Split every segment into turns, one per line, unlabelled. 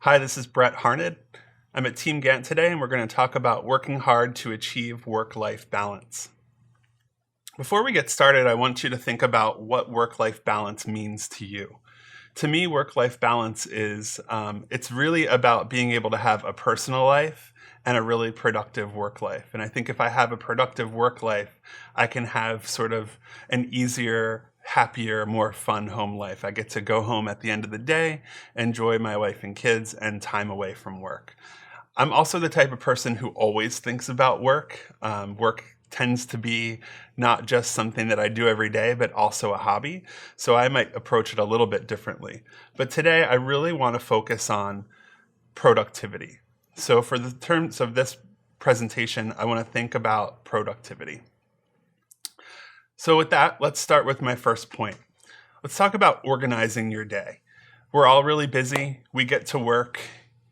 Hi, this is Brett Harned. I'm at Team Gantt today, and we're going to talk about working hard to achieve work-life balance. Before we get started, I want you to think about what work-life balance means to you. To me, work-life balance is, it's really about being able to have a personal life and a really productive work life. And I think if I have a productive work life, I can have sort of an easier, happier, more fun home life. I get to go home at the end of the day, enjoy my wife and kids, and time away from work. I'm also the type of person who always thinks about work. Work tends to be not just something that I do every day, but also a hobby. So I might approach it a little bit differently. But today I really want to focus on productivity. So for the terms of this presentation, I want to think about productivity. So with that, let's start with my first point. Let's talk about organizing your day. We're all really busy. We get to work,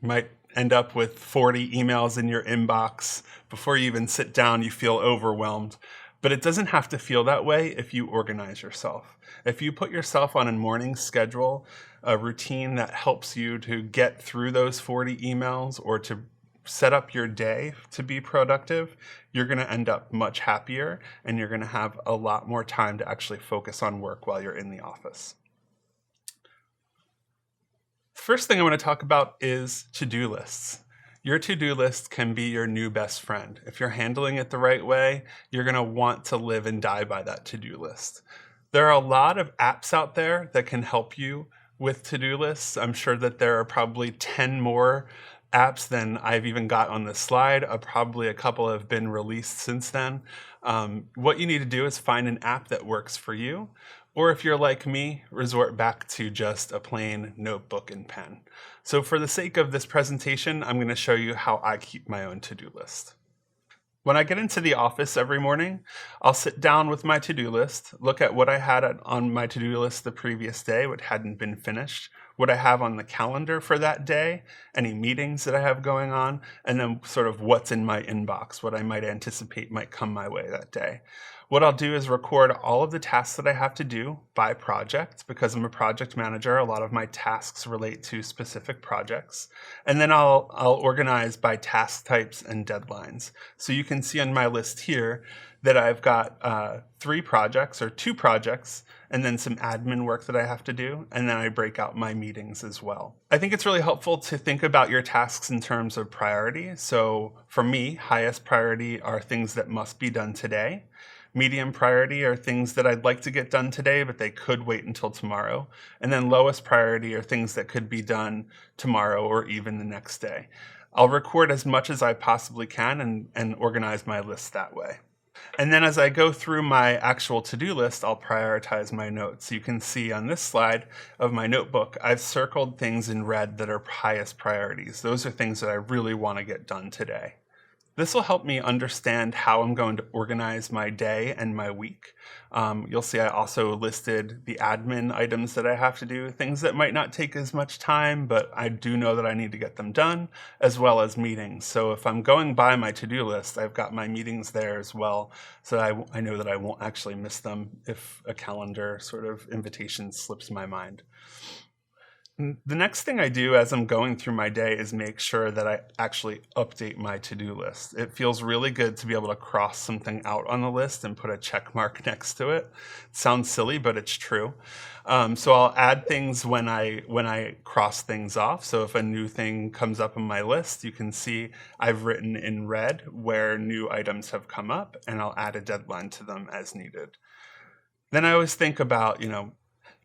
you might end up with 40 emails in your inbox. Before you even sit down, you feel overwhelmed. But it doesn't have to feel that way if you organize yourself. If you put yourself on a morning schedule, a routine that helps you to get through those 40 emails or to set up your day to be productive, you're going to end up much happier and you're going to have a lot more time to actually focus on work while you're in the office. First thing I want to talk about is to-do lists. Your to-do list can be your new best friend. If you're handling it the right way, you're going to want to live and die by that to-do list. There are a lot of apps out there that can help you with to-do lists. I'm sure that there are probably 10 more apps than I've even got on this slide. Probably a couple have been released since then. What you need to do is find an app that works for you. Or if you're like me, resort back to just a plain notebook and pen. So for the sake of this presentation, I'm going to show you how I keep my own to-do list. When I get into the office every morning, I'll sit down with my to-do list, look at what I had on my to-do list the previous day, what hadn't been finished, what I have on the calendar for that day, any meetings that I have going on, and then sort of what's in my inbox, what I might anticipate might come my way that day. What I'll do is record all of the tasks that I have to do by project. Because I'm a project manager, a lot of my tasks relate to specific projects. And then I'll organize by task types and deadlines. So you can see on my list here that I've got 3 projects or 2 projects and then some admin work that I have to do, and then I break out my meetings as well. I think it's really helpful to think about your tasks in terms of priority. So for me, highest priority are things that must be done today. Medium priority are things that I'd like to get done today, but they could wait until tomorrow. And then lowest priority are things that could be done tomorrow or even the next day. I'll record as much as I possibly can and organize my list that way. And then as I go through my actual to-do list, I'll prioritize my notes. You can see on this slide of my notebook, I've circled things in red that are highest priorities. Those are things that I really want to get done today. This will help me understand how I'm going to organize my day and my week. You'll see I also listed the admin items that I have to do, things that might not take as much time, but I do know that I need to get them done, as well as meetings. So if I'm going by my to-do list, I've got my meetings there as well, so I know that I won't actually miss them if a calendar sort of invitation slips my mind. The next thing I do as I'm going through my day is make sure that I actually update my to-do list. It feels really good to be able to cross something out on the list and put a check mark next to it. It sounds silly, but it's true. So I'll add things when I cross things off. So if a new thing comes up on my list, you can see I've written in red where new items have come up, and I'll add a deadline to them as needed. Then I always think about,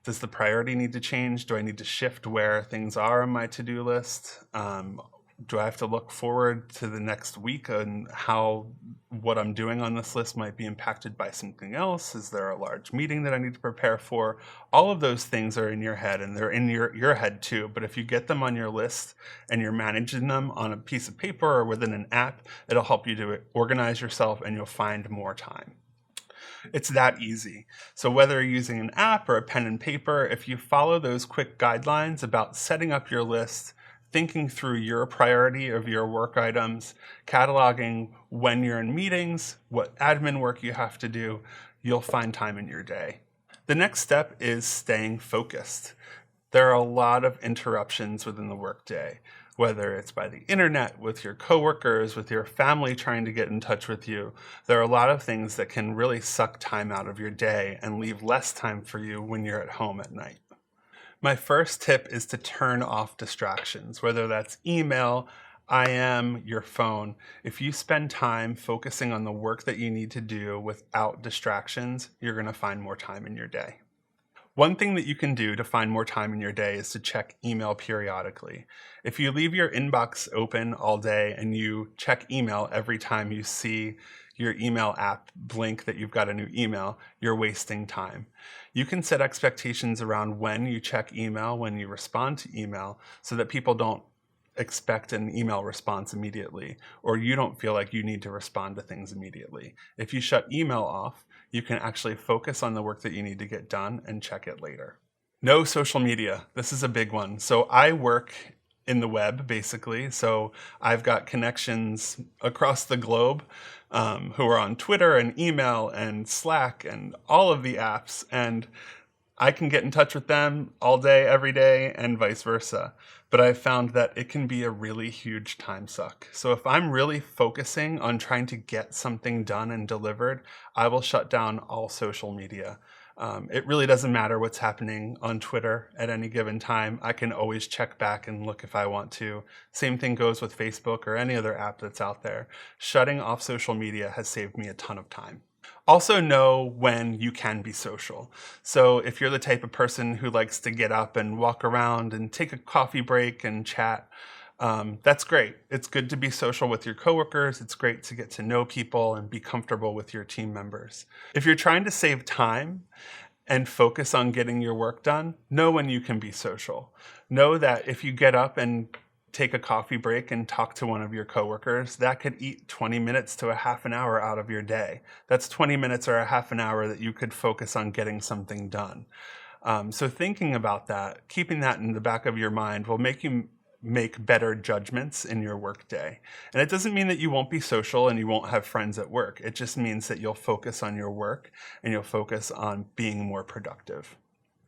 does the priority need to change? Do I need to shift where things are on my to-do list? Do I have to look forward to the next week and how what I'm doing on this list might be impacted by something else? Is there a large meeting that I need to prepare for? All of those things are in your head, and they're in your head too. But if you get them on your list and you're managing them on a piece of paper or within an app, it'll help you to organize yourself and you'll find more time. It's that easy. So whether you're using an app or a pen and paper, if you follow those quick guidelines about setting up your list, thinking through your priority of your work items, cataloging when you're in meetings, what admin work you have to do, you'll find time in your day. The next step is staying focused. There are a lot of interruptions within the workday, whether it's by the internet, with your coworkers, with your family trying to get in touch with you. There are a lot of things that can really suck time out of your day and leave less time for you when you're at home at night. My first tip is to turn off distractions, whether that's email, IM, your phone. If you spend time focusing on the work that you need to do without distractions, you're going to find more time in your day. One thing that you can do to find more time in your day is to check email periodically. If you leave your inbox open all day and you check email every time you see your email app blink that you've got a new email, you're wasting time. You can set expectations around when you check email, when you respond to email, so that people don't expect an email response immediately, or you don't feel like you need to respond to things immediately. If you shut email off, you can actually focus on the work that you need to get done and check it later. No social media. This is a big one. So I work in the web, basically. So I've got connections across the globe who are on Twitter and email and Slack and all of the apps. And I can get in touch with them all day, every day, and vice versa. But I've found that it can be a really huge time suck. So if I'm really focusing on trying to get something done and delivered, I will shut down all social media. It really doesn't matter what's happening on Twitter at any given time. I can always check back and look if I want to. Same thing goes with Facebook or any other app that's out there. Shutting off social media has saved me a ton of time. Also know when you can be social. So if you're the type of person who likes to get up and walk around and take a coffee break and chat, that's great. It's good to be social with your coworkers. It's great to get to know people and be comfortable with your team members. If you're trying to save time and focus on getting your work done, know when you can be social. Know that if you get up and take a coffee break and talk to one of your coworkers, that could eat 20 minutes to a half an hour out of your day. That's 20 minutes or a half an hour that you could focus on getting something done. So thinking about that, keeping that in the back of your mind will make you make better judgments in your workday. And it doesn't mean that you won't be social and you won't have friends at work. It just means that you'll focus on your work and you'll focus on being more productive.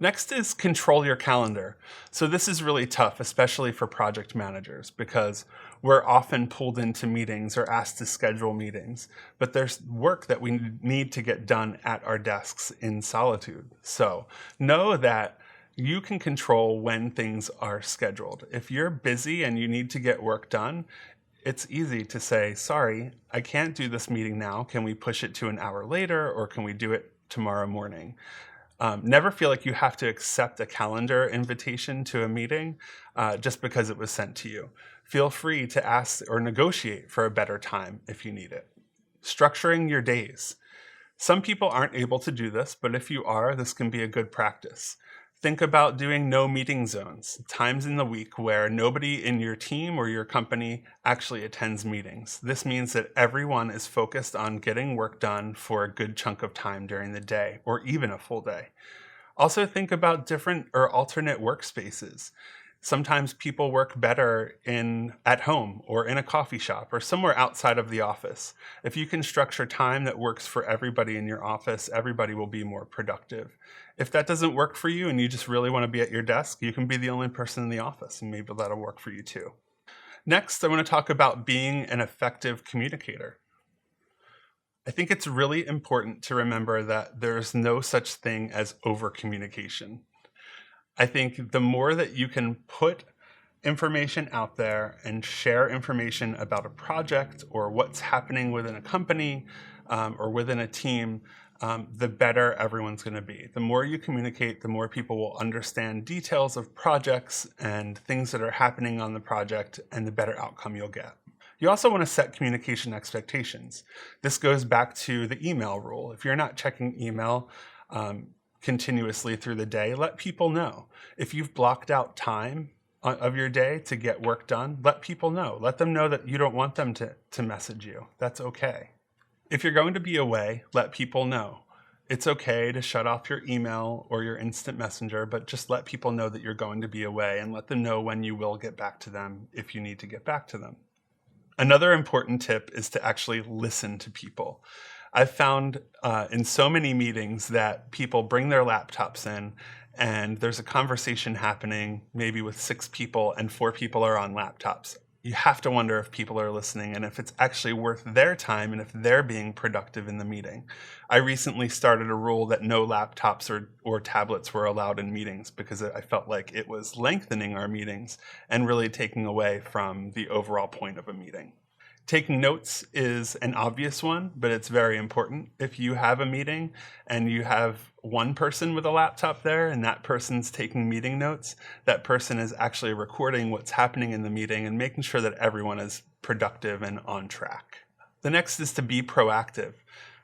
Next is control your calendar. So this is really tough, especially for project managers, because we're often pulled into meetings or asked to schedule meetings, but there's work that we need to get done at our desks in solitude. So know that you can control when things are scheduled. If you're busy and you need to get work done, it's easy to say, sorry, I can't do this meeting now. Can we push it to an hour later, or can we do it tomorrow morning? Never feel like you have to accept a calendar invitation to a meeting just because it was sent to you. Feel free to ask or negotiate for a better time if you need it. Structuring your days. Some people aren't able to do this, but if you are, this can be a good practice. Think about doing no meeting zones, times in the week where nobody in your team or your company actually attends meetings. This means that everyone is focused on getting work done for a good chunk of time during the day, or even a full day. Also think about different or alternate workspaces. Sometimes people work better at home or in a coffee shop or somewhere outside of the office. If you can structure time that works for everybody in your office, everybody will be more productive. If that doesn't work for you and you just really want to be at your desk, you can be the only person in the office, and maybe that'll work for you too. Next, I want to talk about being an effective communicator. I think it's really important to remember that there's no such thing as over-communication. I think the more that you can put information out there and share information about a project or what's happening within a company or within a team, the better everyone's going to be. The more you communicate, the more people will understand details of projects and things that are happening on the project, and the better outcome you'll get. You also want to set communication expectations. This goes back to the email rule. If you're not checking email continuously through the day, let people know. If you've blocked out time of your day to get work done, let people know. Let them know that you don't want them to message you. That's okay. If you're going to be away, let people know. It's okay to shut off your email or your instant messenger, but just let people know that you're going to be away and let them know when you will get back to them if you need to get back to them. Another important tip is to actually listen to people. I've found in so many meetings that people bring their laptops in and there's a conversation happening maybe with 6 people and 4 people are on laptops. You have to wonder if people are listening and if it's actually worth their time and if they're being productive in the meeting. I recently started a rule that no laptops or tablets were allowed in meetings because I felt like it was lengthening our meetings and really taking away from the overall point of a meeting. Taking notes is an obvious one, but it's very important. If you have a meeting and you have one person with a laptop there and that person's taking meeting notes, that person is actually recording what's happening in the meeting and making sure that everyone is productive and on track. The next is to be proactive.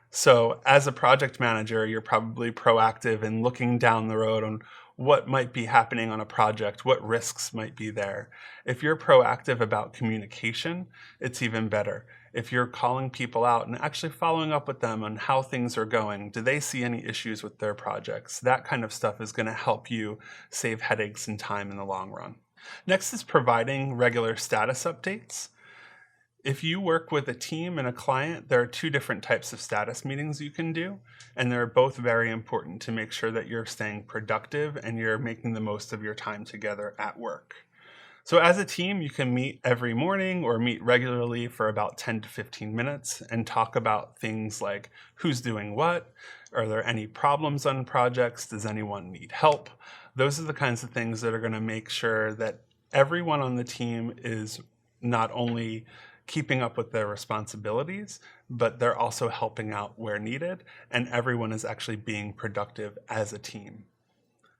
So as a project manager, you're probably proactive in looking down the road on what might be happening on a project, what risks might be there. If you're proactive about communication, it's even better. If you're calling people out and actually following up with them on how things are going, do they see any issues with their projects? That kind of stuff is going to help you save headaches and time in the long run. Next is providing regular status updates. If you work with a team and a client, there are 2 different types of status meetings you can do, and they're both very important to make sure that you're staying productive and you're making the most of your time together at work. So as a team, you can meet every morning or meet regularly for about 10 to 15 minutes and talk about things like who's doing what, are there any problems on projects, does anyone need help? Those are the kinds of things that are going to make sure that everyone on the team is not only keeping up with their responsibilities, but they're also helping out where needed, and everyone is actually being productive as a team.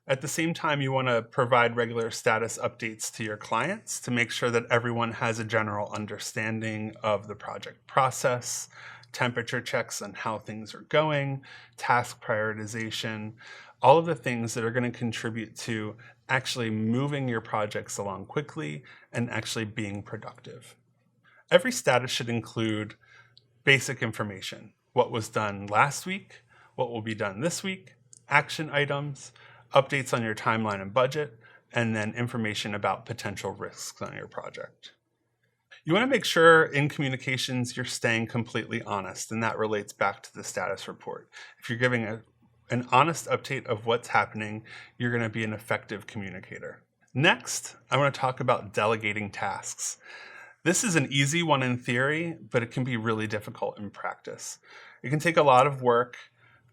At the same time, you want to provide regular status updates to your clients to make sure that everyone has a general understanding of the project process, temperature checks on how things are going, task prioritization, all of the things that are going to contribute to actually moving your projects along quickly and actually being productive. Every status should include basic information: what was done last week, what will be done this week, action items, updates on your timeline and budget, and then information about potential risks on your project. You want to make sure in communications you're staying completely honest, and that relates back to the status report. If you're giving an honest update of what's happening, you're going to be an effective communicator. Next, I want to talk about delegating tasks. This is an easy one in theory, but it can be really difficult in practice. It can take a lot of work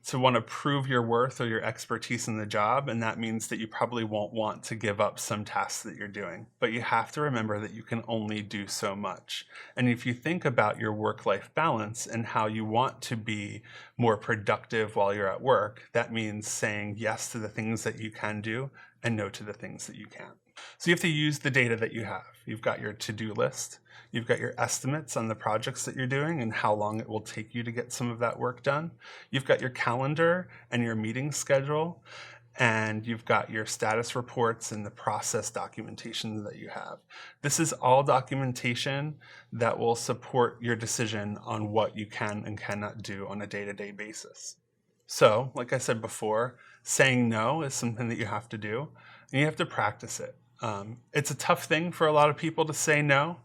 to want to prove your worth or your expertise in the job, and that means that you probably won't want to give up some tasks that you're doing. But you have to remember that you can only do so much. And if you think about your work-life balance and how you want to be more productive while you're at work, that means saying yes to the things that you can do and no to the things that you can't. So you have to use the data that you have. You've got your to-do list. You've got your estimates on the projects that you're doing and how long it will take you to get some of that work done. You've got your calendar and your meeting schedule, and you've got your status reports and the process documentation that you have. This is all documentation that will support your decision on what you can and cannot do on a day-to-day basis. So, like I said before, saying no is something that you have to do, and you have to practice it. It's a tough thing for a lot of people to say no.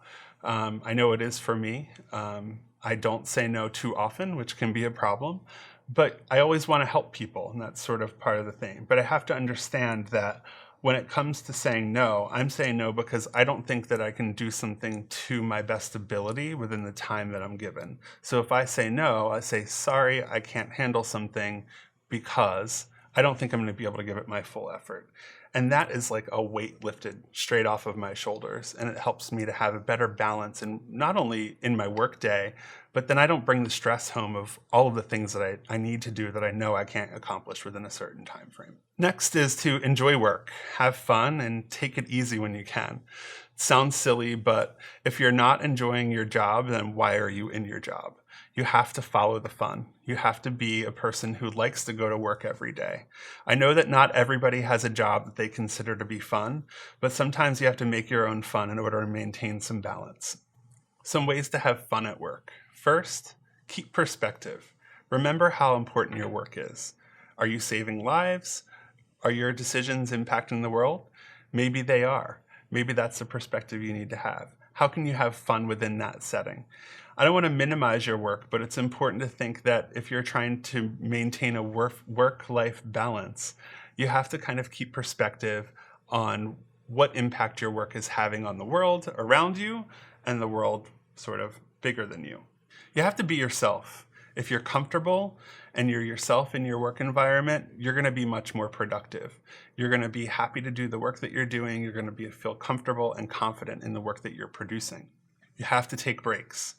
I know it is for me. I don't say no too often, which can be a problem, but I always want to help people, and that's sort of part of the thing. But I have to understand that when it comes to saying no, I'm saying no because I don't think that I can do something to my best ability within the time that I'm given. So if I say no, I say, sorry, I can't handle something because I don't think I'm going to be able to give it my full effort. And that is like a weight lifted straight off of my shoulders. And it helps me to have a better balance, and not only in my work day, but then I don't bring the stress home of all of the things that I need to do that I know I can't accomplish within a certain time frame. Next is to enjoy work, have fun, and take it easy when you can. It sounds silly, but if you're not enjoying your job, then why are you in your job? You have to follow the fun. You have to be a person who likes to go to work every day. I know that not everybody has a job that they consider to be fun, but sometimes you have to make your own fun in order to maintain some balance. Some ways to have fun at work. First, keep perspective. Remember how important your work is. Are you saving lives? Are your decisions impacting the world? Maybe they are. Maybe that's the perspective you need to have. How can you have fun within that setting? I don't want to minimize your work, but it's important to think that if you're trying to maintain a work-life balance, You have to kind of keep perspective on what impact your work is having on the world around you and the world sort of bigger than you. You have to be yourself. If you're comfortable and you're yourself in your work environment, you're going to be much more productive. You're going to be happy to do the work that you're doing. You're going to feel comfortable and confident in the work that you're producing. You have to take breaks.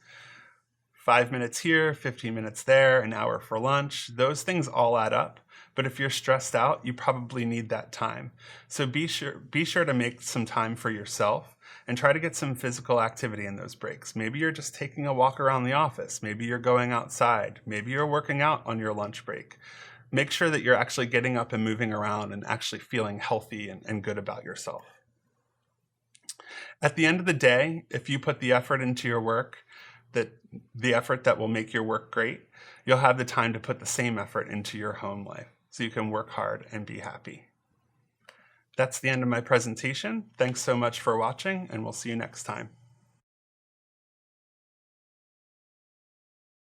5 minutes here, 15 minutes there, an hour for lunch. Those things all add up. But if you're stressed out, you probably need that time. So be sure to make some time for yourself and try to get some physical activity in those breaks. Maybe you're just taking a walk around the office. Maybe you're going outside. Maybe you're working out on your lunch break. Make sure that you're actually getting up and moving around and actually feeling healthy and good about yourself. At the end of the day, if you put the effort into your work, the effort that will make your work great, you'll have the time to put the same effort into your home life. So you can work hard and be happy. That's the end of my presentation. Thanks so much for watching, and we'll see you next time.